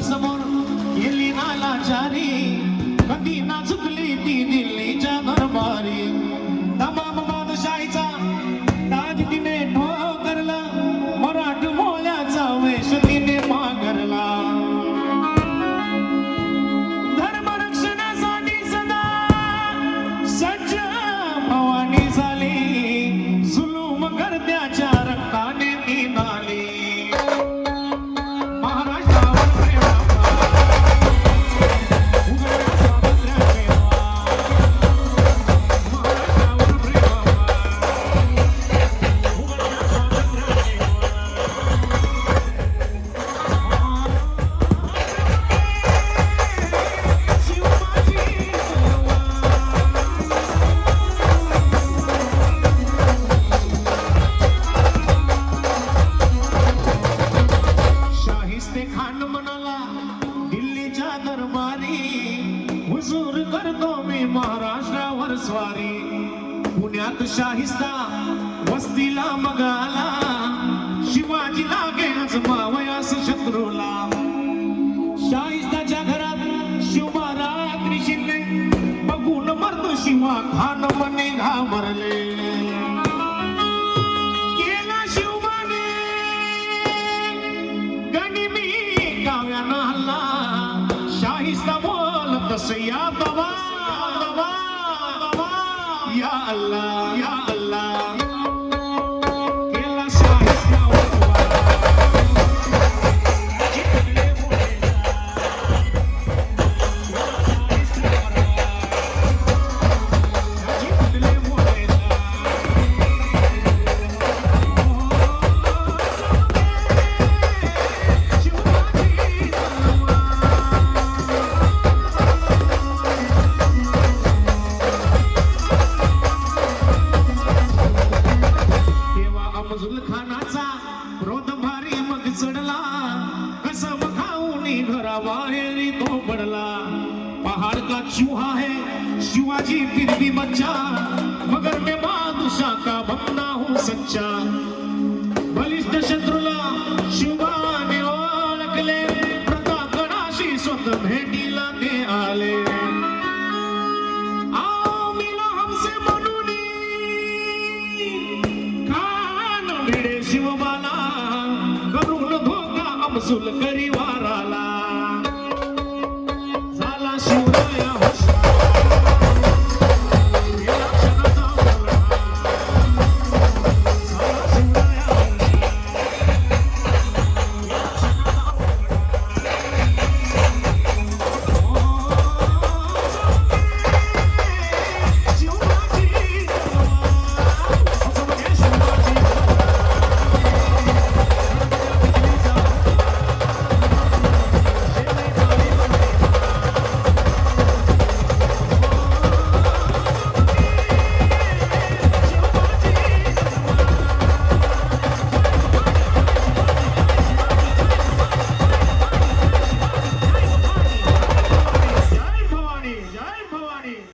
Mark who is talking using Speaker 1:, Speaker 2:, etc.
Speaker 1: समोर गेली ना लाचारी, कधी ना चुकली ती दिल्लीच्या दरबारी. तमाम बादशाहीचा ताज तिने ठोकरला, मराठमोळ्याचा वेश तिने मागरला. धर्मरक्षणासाठी सदा सज्ज भवानी झाली, जुलूम करत्याच्या रक्ताने ती नाली. महाराष्ट्रावर स्वारी, पुण्यात शाहिस्ता वस्तीला मगाला, शिवाजी लागे आजमावयास शत्रूला. शाहिस्ताच्या घरात शिवरात्री शिरले, बघून मरतो शिवा खान मने घाबरले. केला शिवबाने गनिमी काव्यानं हल्ला, शाहिस्ता बोल तस या बाबा या अल्लाह या अल्लाह. केला शाहिस्ता उठवा, जिंकले मोठेचा, शाहिस्ता परवा, जिंकले मोठेचा. खानाचा क्रोध भारी मग चढला, कसम खाऊनी घराबाहेरी तो पडला. पहाड़ का चूहा है शिवाजी फिर भी बच्चा, मगर मैं बादशाह का बंदा हूँ सच्चा. बलिष्ठ शत्रूला शिवाने ओळखले, प्रतापगडाशी स्वतः भेटीला ते आले. शिवबाला करून धोका अमसूल करी वाराला.